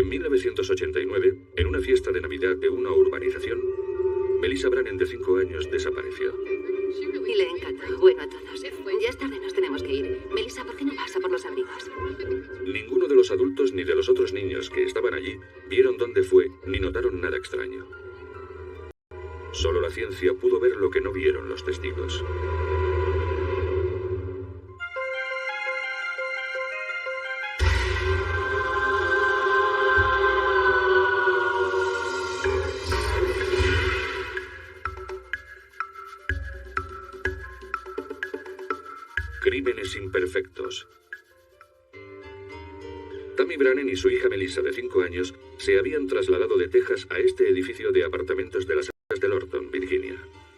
En 1989, en una fiesta de Navidad de una urbanización, Melissa Brannan, de 5 años, desapareció. Y le encantó. Bueno, a todos. Ya es tarde, nos tenemos que ir. Melissa, ¿por qué no pasa por los abrigos? Ninguno de los adultos ni de los otros niños que estaban allí vieron dónde fue ni notaron nada extraño. Solo la ciencia pudo ver lo que no vieron los testigos. Crímenes imperfectos. Tammy Brannan y su hija Melissa, de 5 años, se habían trasladado de Texas a este edificio de apartamentos de las afueras de Lorton, Virginia.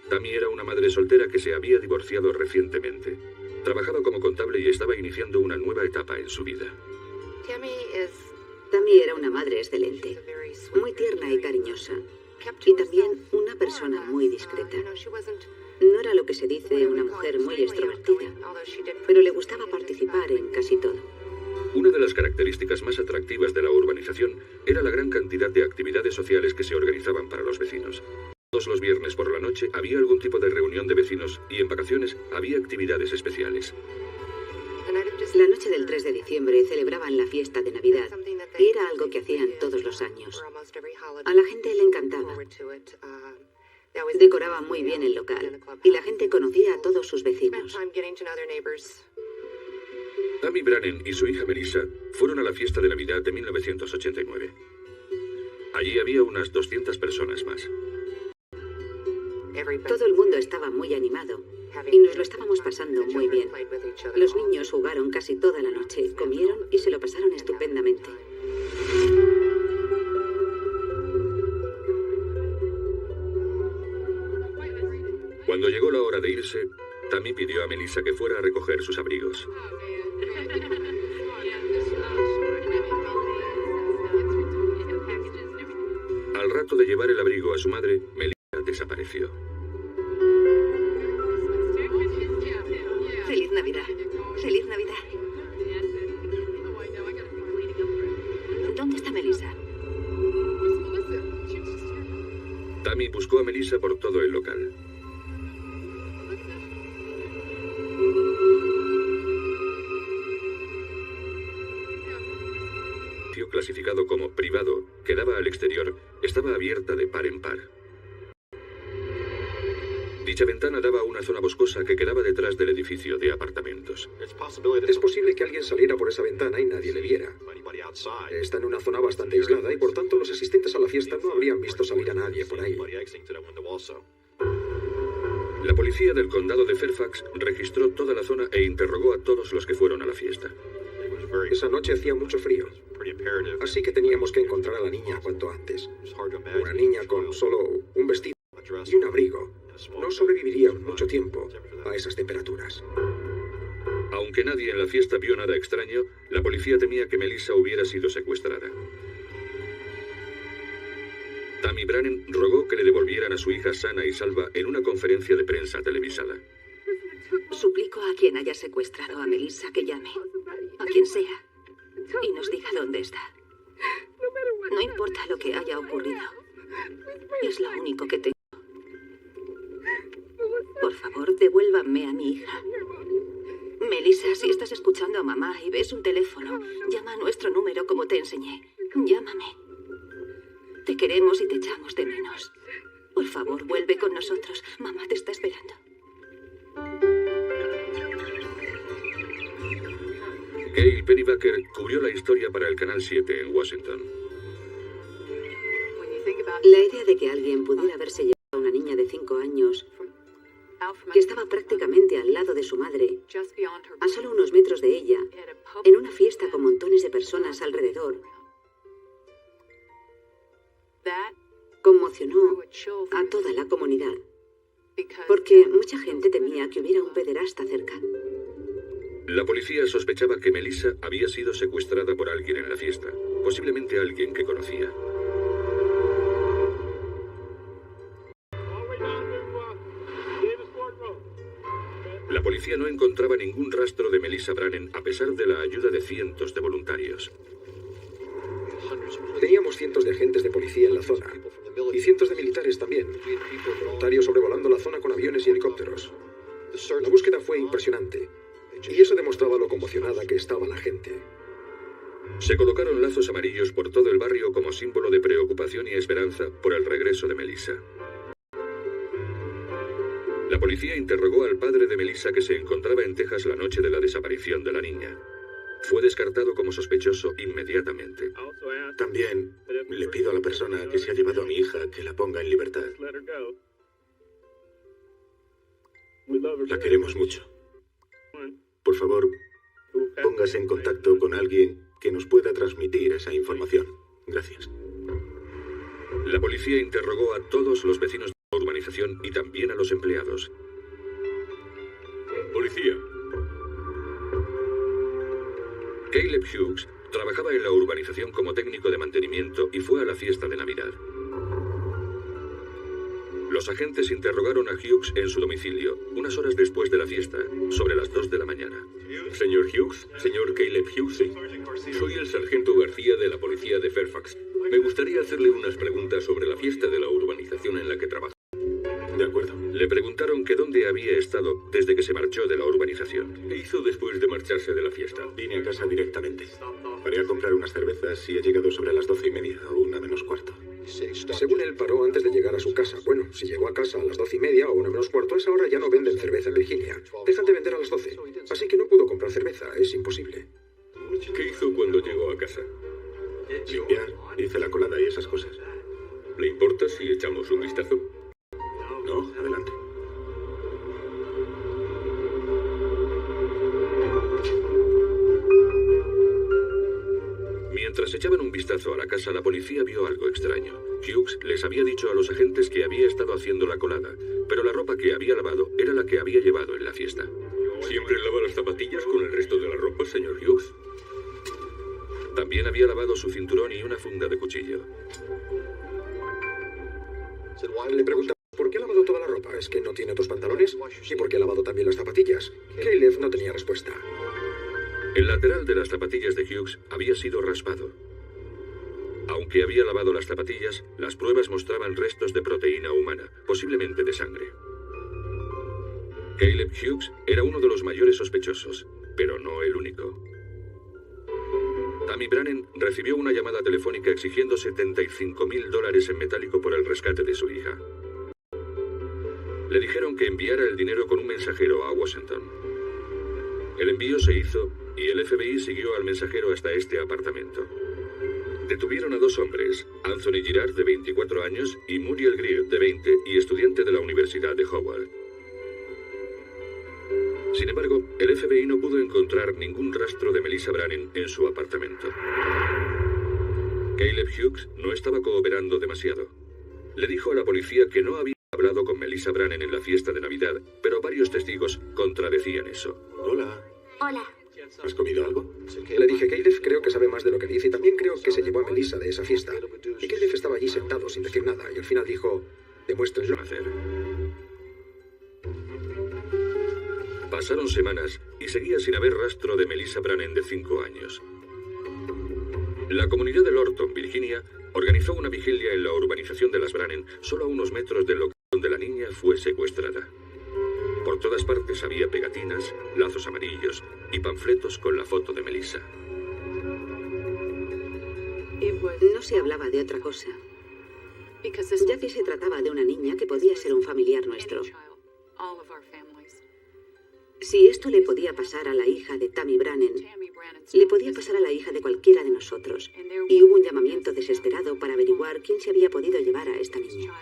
Tammy era una madre soltera que se había divorciado recientemente. Trabajaba como contable y estaba iniciando una nueva etapa en su vida. Tammy era una madre excelente, muy tierna y cariñosa, y también una persona muy discreta. No era lo que se dice una mujer muy extrovertida, pero le gustaba participar en casi todo. Una de las características más atractivas de la urbanización era la gran cantidad de actividades sociales que se organizaban para los vecinos. Todos los viernes por la noche había algún tipo de reunión de vecinos y en vacaciones había actividades especiales. La noche del 3 de diciembre celebraban la fiesta de Navidad y era algo que hacían todos los años. A la gente le encantaba. Decoraba muy bien el local y la gente conocía a todos sus vecinos. Tammy Brannan y su hija Melissa fueron a la fiesta de Navidad de 1989. Allí había unas 200 personas más. Todo el mundo estaba muy animado y nos lo estábamos pasando muy bien. Los niños jugaron casi toda la noche, comieron y se lo pasaron estupendamente. Cuando llegó la hora de irse, Tammy pidió a Melissa que fuera a recoger sus abrigos. Al rato de llevar el abrigo a su madre, Melissa desapareció. ¡Feliz Navidad! ¡Feliz Navidad! ¿Dónde está Melissa? Tammy buscó a Melissa por todo el local. Clasificado como privado, que daba al exterior, estaba abierta de par en par. Dicha ventana daba a una zona boscosa que quedaba detrás del edificio de apartamentos. Es posible que alguien saliera por esa ventana y nadie le viera. Está en una zona bastante aislada y por tanto los asistentes a la fiesta no habrían visto salir a nadie por ahí. La policía del condado de Fairfax registró toda la zona e interrogó a todos los que fueron a la fiesta. Esa noche hacía mucho frío, así que teníamos que encontrar a la niña cuanto antes. Una niña con solo un vestido y un abrigo no sobreviviría mucho tiempo a esas temperaturas. Aunque nadie en la fiesta vio nada extraño, la policía temía que Melissa hubiera sido secuestrada. Tammy Brannan rogó que le devolvieran a su hija sana y salva en una conferencia de prensa televisada. Suplico a quien haya secuestrado a Melissa que llame, a quien sea, y nos diga dónde está. No importa lo que haya ocurrido, es lo único que tengo. Por favor, devuélvanme a mi hija. Melissa, si estás escuchando a mamá y ves un teléfono, llama a nuestro número como te enseñé. Llámame. Te queremos y te echamos de menos. Por favor, vuelve con nosotros. Mamá te está esperando. Gail Pennybaker cubrió la historia para el Canal 7 en Washington. La idea de que alguien pudiera haberse llevado a una niña de 5 años que estaba prácticamente al lado de su madre, a solo unos metros de ella, en una fiesta con montones de personas alrededor, conmocionó a toda la comunidad, porque mucha gente temía que hubiera un pederasta cerca. La policía sospechaba que Melissa había sido secuestrada por alguien en la fiesta, posiblemente alguien que conocía. La policía no encontraba ningún rastro de Melissa Brannan a pesar de la ayuda de cientos de voluntarios. Teníamos cientos de agentes de policía en la zona y cientos de militares también, voluntarios sobrevolando la zona con aviones y helicópteros. La búsqueda fue impresionante y eso demostraba lo conmocionada que estaba la gente. Se colocaron lazos amarillos por todo el barrio como símbolo de preocupación y esperanza por el regreso de Melissa. La policía interrogó al padre de Melissa, que se encontraba en Texas la noche de la desaparición de la niña. Fue descartado como sospechoso inmediatamente. También le pido a la persona que se ha llevado a mi hija que la ponga en libertad. La queremos mucho. Por favor, póngase en contacto con alguien que nos pueda transmitir esa información. Gracias. La policía interrogó a todos los vecinos de la urbanización y también a los empleados. Policía. Caleb Hughes trabajaba en la urbanización como técnico de mantenimiento y fue a la fiesta de Navidad. Los agentes interrogaron a Hughes en su domicilio, unas horas después de la fiesta, sobre las 2 de la mañana. Señor Hughes, señor Caleb Hughes, soy el sargento García de la policía de Fairfax. Me gustaría hacerle unas preguntas sobre la fiesta de la urbanización en la que trabaja. De acuerdo. Le preguntaron que dónde había estado desde que se marchó de la urbanización. ¿Qué hizo después de marcharse de la fiesta? Vine a casa directamente. Paré a comprar unas cervezas y he llegado sobre las 12:30 o 1:45. Según él, paró antes de llegar a su casa. Bueno, si llegó a casa a las 12:30 o 1:45, a esa hora ya no venden cerveza en Virginia. Dejan de vender a las 12. Así que no pudo comprar cerveza. Es imposible. ¿Qué hizo cuando llegó a casa? Limpiar, hice la colada y esas cosas. ¿Le importa si echamos un vistazo? No, adelante. Mientras echaban un vistazo a la casa, la policía vio algo extraño. Hughes les había dicho a los agentes que había estado haciendo la colada, pero la ropa que había lavado era la que había llevado en la fiesta. ¿Siempre lava las zapatillas con el resto de la ropa, señor Hughes? También había lavado su cinturón y una funda de cuchillo. Le preguntaba, ¿por qué ha lavado toda la ropa? ¿Es que no tiene otros pantalones? ¿Y por qué ha lavado también las zapatillas? Caleb no tenía respuesta. El lateral de las zapatillas de Hughes había sido raspado. Aunque había lavado las zapatillas, las pruebas mostraban restos de proteína humana, posiblemente de sangre. Caleb Hughes era uno de los mayores sospechosos, pero no el único. Tammy Brannen recibió una llamada telefónica exigiendo $75,000 en metálico por el rescate de su hija. Le dijeron que enviara el dinero con un mensajero a Washington. El envío se hizo y el FBI siguió al mensajero hasta este apartamento. Detuvieron a 2 hombres, Anthony Girard, de 24 años, y Muriel Greer, de 20, y estudiante de la Universidad de Howard. Sin embargo, el FBI no pudo encontrar ningún rastro de Melissa Brannen en su apartamento. Caleb Hughes no estaba cooperando demasiado. Le dijo a la policía que no había hablado con Melissa Brannen en la fiesta de Navidad, pero varios testigos contradecían eso. Hola. Hola. ¿Has comido algo? Le dije, Caleb creo que sabe más de lo que dice y también creo que se llevó a Melissa de esa fiesta. Y Caleb estaba allí sentado sin decir nada y al final dijo, demuéstrenlo. Pasaron semanas y seguía sin haber rastro de Melissa Brannen, de 5 años. La comunidad de Lorton, Virginia, organizó una vigilia en la urbanización de las Brannen, solo a unos metros del local donde la niña fue secuestrada. Por todas partes había pegatinas, lazos amarillos y panfletos con la foto de Melissa. No se hablaba de otra cosa, ya que se trataba de una niña que podía ser un familiar nuestro. Si esto le podía pasar a la hija de Tammy Brannen, le podía pasar a la hija de cualquiera de nosotros. Y hubo un llamamiento desesperado para averiguar quién se había podido llevar a esta niña.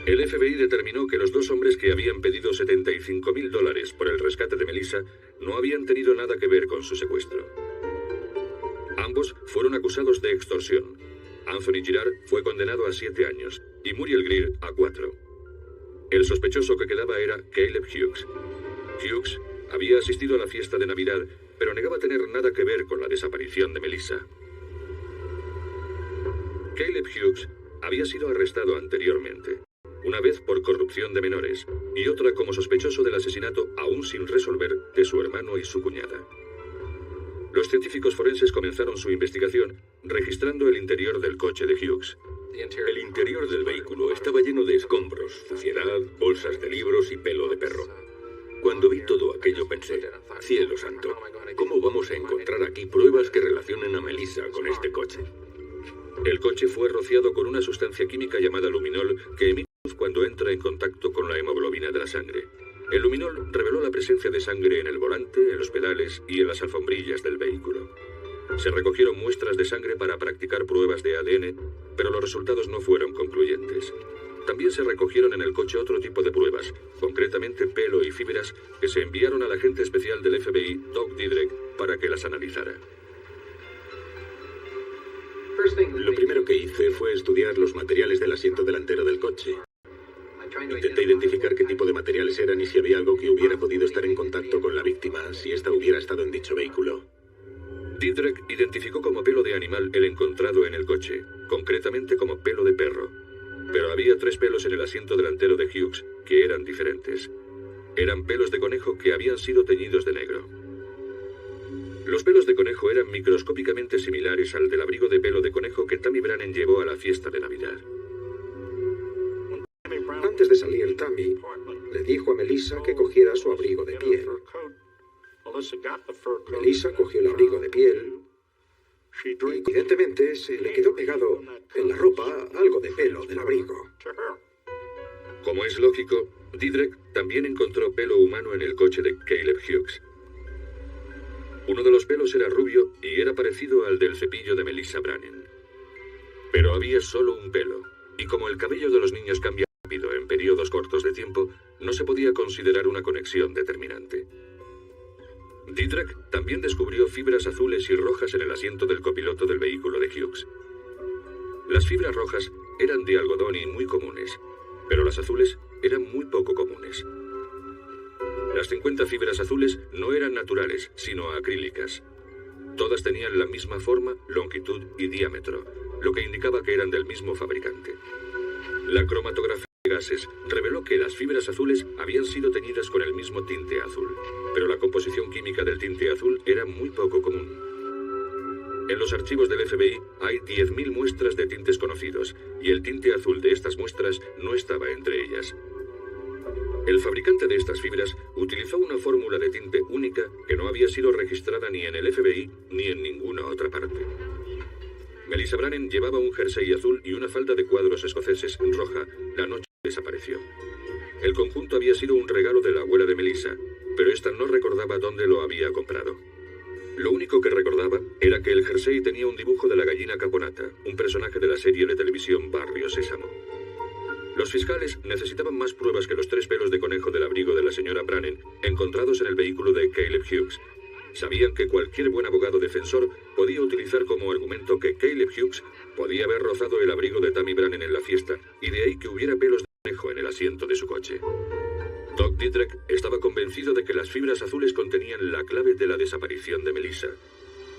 El FBI determinó que los 2 hombres que habían pedido $75,000 por el rescate de Melissa no habían tenido nada que ver con su secuestro. Ambos fueron acusados de extorsión. Anthony Girard fue condenado a 7 años y Muriel Greer a 4. El sospechoso que quedaba era Caleb Hughes. Hughes había asistido a la fiesta de Navidad, pero negaba tener nada que ver con la desaparición de Melissa. Caleb Hughes había sido arrestado anteriormente, una vez por corrupción de menores y otra como sospechoso del asesinato aún sin resolver de su hermano y su cuñada. Los científicos forenses comenzaron su investigación registrando el interior del coche de Hughes. El interior del vehículo estaba lleno de escombros, suciedad, bolsas de libros y pelo de perro. Cuando vi todo aquello pensé, cielo santo, ¿cómo vamos a encontrar aquí pruebas que relacionen a Melissa con este coche? El coche fue rociado con una sustancia química llamada luminol que emite luz cuando entra en contacto con la hemoglobina de la sangre. El luminol reveló la presencia de sangre en el volante, en los pedales y en las alfombrillas del vehículo. Se recogieron muestras de sangre para practicar pruebas de ADN, pero los resultados no fueron concluyentes. También se recogieron en el coche otro tipo de pruebas, concretamente pelo y fibras, que se enviaron al agente especial del FBI, Doug Didrek, para que las analizara. Lo primero que hice fue estudiar los materiales del asiento delantero del coche. Intenté identificar qué tipo de materiales eran y si había algo que hubiera podido estar en contacto con la víctima si ésta hubiera estado en dicho vehículo. Didrek identificó como pelo de animal el encontrado en el coche, concretamente como pelo de perro. Pero había 3 pelos en el asiento delantero de Hughes que eran diferentes. Eran pelos de conejo que habían sido teñidos de negro. Los pelos de conejo eran microscópicamente similares al del abrigo de pelo de conejo que Tammy Brannen llevó a la fiesta de Navidad. Antes de salir, Tammy le dijo a Melissa que cogiera su abrigo de piel. Melissa cogió el abrigo de piel y evidentemente se le quedó pegado en la ropa algo de pelo del abrigo. Como es lógico, Didrek también encontró pelo humano en el coche de Caleb Hughes. Uno de los pelos era rubio y era parecido al del cepillo de Melissa Brannen. Pero había solo un pelo, y como el cabello de los niños cambia rápido en periodos cortos de tiempo, no se podía considerar una conexión determinante. Didrek también descubrió fibras azules y rojas en el asiento del copiloto del vehículo de Hughes. Las fibras rojas eran de algodón y muy comunes, pero las azules eran muy poco comunes. Las 50 fibras azules no eran naturales, sino acrílicas. Todas tenían la misma forma, longitud y diámetro, lo que indicaba que eran del mismo fabricante. La cromatografía de gases reveló que las fibras azules habían sido teñidas con el mismo tinte azul, pero la composición química del tinte azul era muy poco común. En los archivos del FBI hay 10.000 muestras de tintes conocidos, y el tinte azul de estas muestras no estaba entre ellas. El fabricante de estas fibras utilizó una fórmula de tinte única que no había sido registrada ni en el FBI ni en ninguna otra parte. Melissa Brannen llevaba un jersey azul y una falda de cuadros escoceses roja la noche que desapareció. El conjunto había sido un regalo de la abuela de Melissa, pero esta no recordaba dónde lo había comprado. Lo único que recordaba era que el jersey tenía un dibujo de la gallina caponata, un personaje de la serie de televisión Barrio Sésamo. Los fiscales necesitaban más pruebas que los 3 pelos de conejo del abrigo de la señora Brannen encontrados en el vehículo de Caleb Hughes. Sabían que cualquier buen abogado defensor podía utilizar como argumento que Caleb Hughes podía haber rozado el abrigo de Tammy Brannen en la fiesta, y de ahí que hubiera pelos de conejo en el asiento de su coche. Doug Didrek estaba convencido de que las fibras azules contenían la clave de la desaparición de Melissa,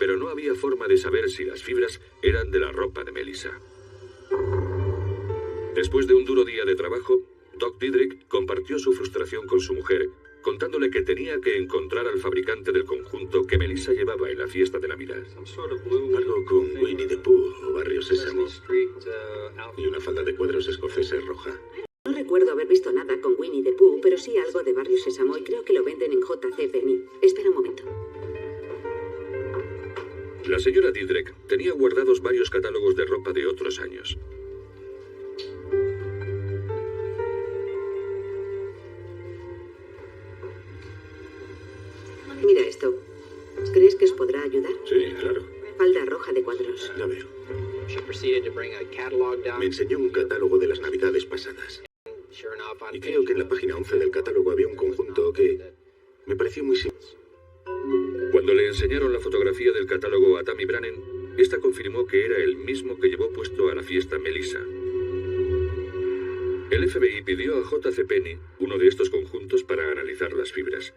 pero no había forma de saber si las fibras eran de la ropa de Melissa. Después de un duro día de trabajo, Doug Didrek compartió su frustración con su mujer, contándole que tenía que encontrar al fabricante del conjunto que Melissa llevaba en la fiesta de Navidad. Algo con Winnie the Pooh o Barrio Sésamo y una falda de cuadros escoceses roja. No recuerdo haber visto nada con Winnie the Pooh, pero sí algo de Barrio Sésamo y creo que lo venden en JCPenney. Espera un momento. La señora Didrek tenía guardados varios catálogos de ropa de otros años. Mira esto. ¿Crees que os podrá ayudar? Sí, claro. Falda roja de cuadros. La veo. Me enseñó un catálogo de las Navidades pasadas. Y creo que en la página 11 del catálogo había un conjunto que me pareció muy simple. Cuando le enseñaron la fotografía del catálogo a Tammy Brannen, esta confirmó que era el mismo que llevó puesto a la fiesta Melissa. El FBI pidió a JCPenney uno de estos conjuntos para analizar las fibras.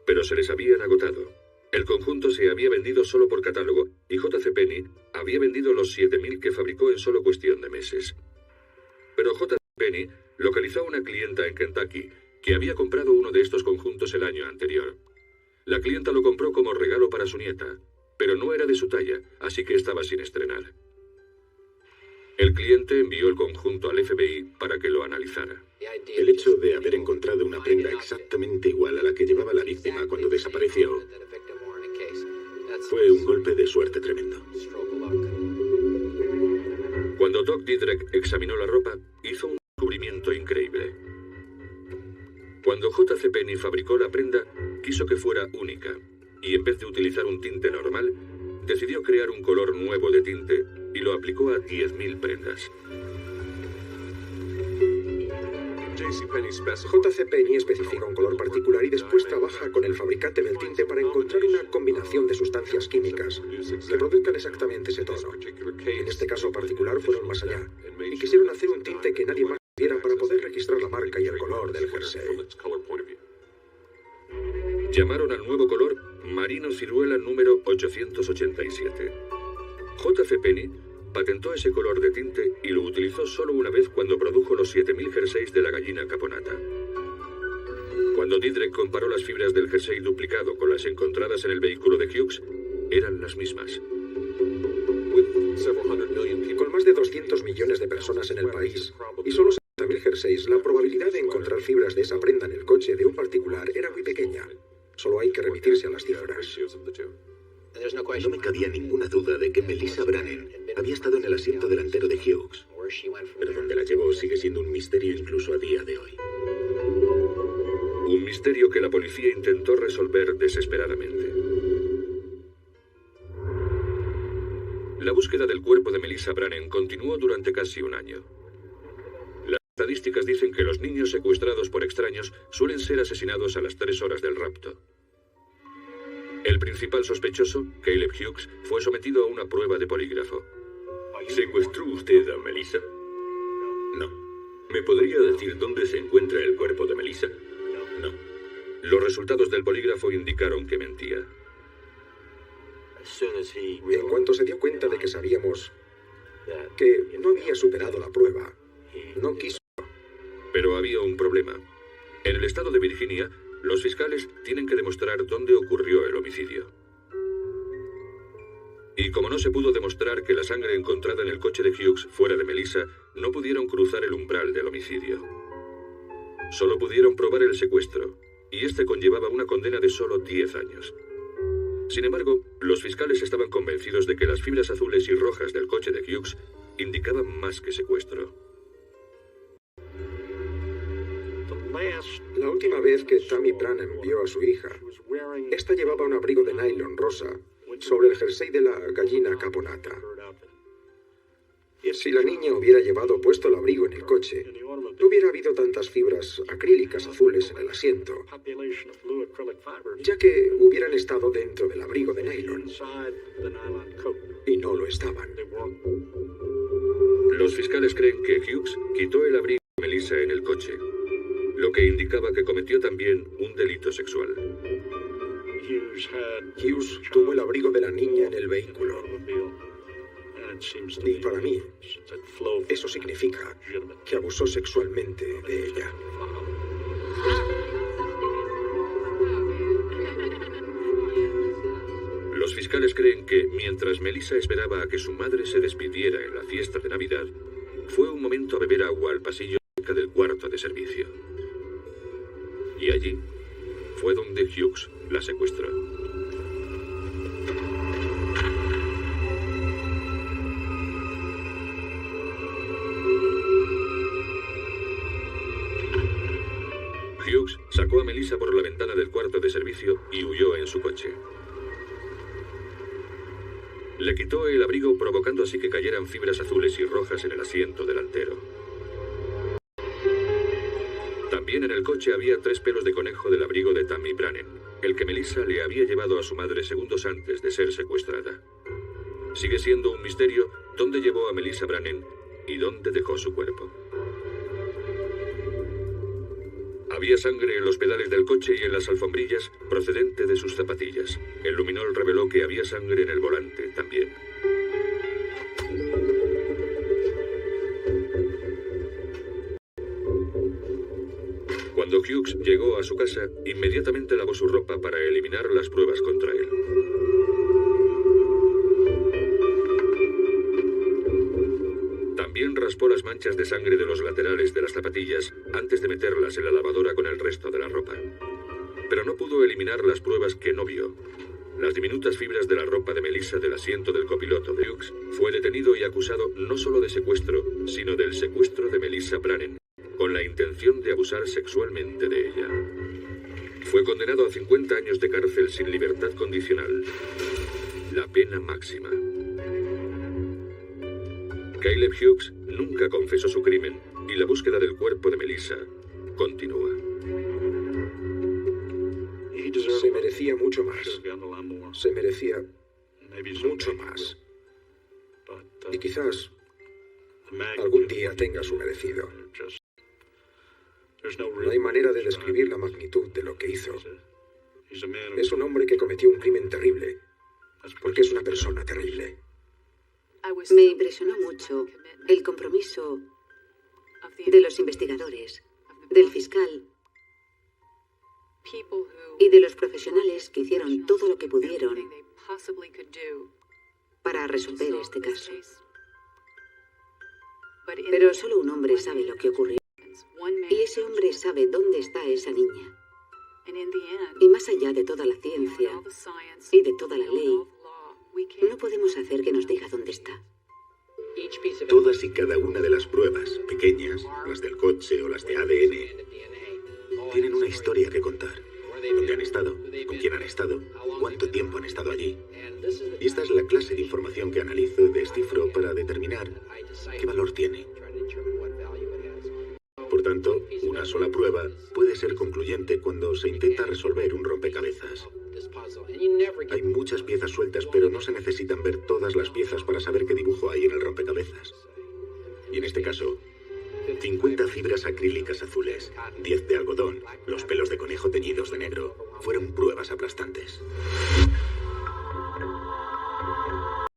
Pero se les habían agotado. El conjunto se había vendido solo por catálogo y JCPenney había vendido los 7.000 que fabricó en solo cuestión de meses. Pero JCPenney localizó a una clienta en Kentucky que había comprado uno de estos conjuntos el año anterior. La clienta lo compró como regalo para su nieta, pero no era de su talla, así que estaba sin estrenar. El cliente envió el conjunto al FBI para que lo analizara. El hecho de haber encontrado una prenda exactamente igual a la que llevaba la víctima cuando desapareció fue un golpe de suerte tremendo. Cuando Doc Didrek examinó la ropa, hizo un descubrimiento increíble. Cuando J.C. Penney fabricó la prenda, quiso que fuera única, y en vez de utilizar un tinte normal, decidió crear un color nuevo de tinte y lo aplicó a 10.000 prendas. J.C. Penney especifica un color particular y después trabaja con el fabricante del tinte para encontrar una combinación de sustancias químicas que produzcan exactamente ese tono. En este caso particular fueron más allá y quisieron hacer un tinte que nadie más viera para poder registrar la marca y el color del jersey. Llamaron al nuevo color Marino Ciruela número 887. J.C. Penney patentó ese color de tinte y lo utilizó solo una vez cuando produjo los 7.000 jerseys de la gallina caponata. Cuando Didrek comparó las fibras del jersey duplicado con las encontradas en el vehículo de Hughes, eran las mismas. Con más de 200 millones de personas en el país y solo 70.000 jerseys, la probabilidad de encontrar fibras de esa prenda en el coche de un particular era muy pequeña. Solo hay que remitirse a las cifras. No me cabía ninguna duda de que Melissa Brannan había estado en el asiento delantero de Hughes, pero donde la llevó sigue siendo un misterio incluso a día de hoy. Un misterio que la policía intentó resolver desesperadamente. La búsqueda del cuerpo de Melissa Brannan continuó durante casi un año. Las estadísticas dicen que los niños secuestrados por extraños suelen ser asesinados a las 3 horas del rapto. El principal sospechoso, Caleb Hughes, fue sometido a una prueba de polígrafo. ¿Secuestró usted a Melissa? No. ¿Me podría decir dónde se encuentra el cuerpo de Melissa? No. Los resultados del polígrafo indicaron que mentía. En cuanto se dio cuenta de que sabíamos que no había superado la prueba, no quiso. Pero había un problema. En el estado de Virginia, los fiscales tienen que demostrar dónde ocurrió el homicidio. Y como no se pudo demostrar que la sangre encontrada en el coche de Hughes fuera de Melissa, no pudieron cruzar el umbral del homicidio. Solo pudieron probar el secuestro, y este conllevaba una condena de solo 10 años. Sin embargo, los fiscales estaban convencidos de que las fibras azules y rojas del coche de Hughes indicaban más que secuestro. La última vez que Tammy Brannan vio a su hija, esta llevaba un abrigo de nylon rosa sobre el jersey de la gallina caponata. Si la niña hubiera llevado puesto el abrigo en el coche, no hubiera habido tantas fibras acrílicas azules en el asiento, ya que hubieran estado dentro del abrigo de nylon. Y no lo estaban. Los fiscales creen que Hughes quitó el abrigo de Melissa en el coche, lo que indicaba que cometió también un delito sexual. Hughes tuvo el abrigo de la niña en el vehículo. Y para mí, eso significa que abusó sexualmente de ella. Los fiscales creen que, mientras Melissa esperaba a que su madre se despidiera en la fiesta de Navidad, fue un momento a beber agua al pasillo cerca del cuarto de servicio. Y allí fue donde Hughes la secuestró. Hughes sacó a Melissa por la ventana del cuarto de servicio y huyó en su coche. Le quitó el abrigo, provocando así que cayeran fibras azules y rojas en el asiento delantero. También en el coche había 3 pelos de conejo del abrigo de Tammy Brannan, el que Melissa le había llevado a su madre segundos antes de ser secuestrada. Sigue siendo un misterio dónde llevó a Melissa Brannan y dónde dejó su cuerpo. Había sangre en los pedales del coche y en las alfombrillas procedente de sus zapatillas. El luminol reveló que había sangre en el volante también. Cuando Hughes llegó a su casa, inmediatamente lavó su ropa para eliminar las pruebas contra él. raspó las manchas de sangre de los laterales de las zapatillas antes de meterlas en la lavadora con el resto de la ropa. Pero no pudo eliminar las pruebas que no vio. Las diminutas fibras de la ropa de Melissa del asiento del copiloto de Hughes. Fue detenido y acusado no solo de secuestro, sino del secuestro de Melissa Brannen, con la intención de abusar sexualmente de ella. Fue condenado a 50 años de cárcel sin libertad condicional. La pena máxima. Caleb Hughes nunca confesó su crimen y la búsqueda del cuerpo de Melissa continúa. Se merecía mucho más. Se merecía mucho más. Y quizás algún día tenga su merecido. No hay manera de describir la magnitud de lo que hizo. Es un hombre que cometió un crimen terrible, porque es una persona terrible. Me impresionó mucho el compromiso de los investigadores, del fiscal y de los profesionales que hicieron todo lo que pudieron para resolver este caso. Pero solo un hombre sabe lo que ocurrió. Y ese hombre sabe dónde está esa niña. Y más allá de toda la ciencia y de toda la ley, no podemos hacer que nos diga dónde está. Todas y cada una de las pruebas, pequeñas, las del coche o las de ADN, tienen una historia que contar. ¿Dónde han estado? ¿Con quién han estado? ¿Cuánto tiempo han estado allí? Y esta es la clase de información que analizo y descifro para determinar qué valor tiene. Por tanto, una sola prueba puede ser concluyente cuando se intenta resolver un rompecabezas. Hay muchas piezas sueltas, pero no se necesitan ver todas las piezas para saber qué dibujo hay en el rompecabezas. Y en este caso, 50 fibras acrílicas azules, 10 de algodón, los pelos de conejo teñidos de negro, fueron pruebas aplastantes.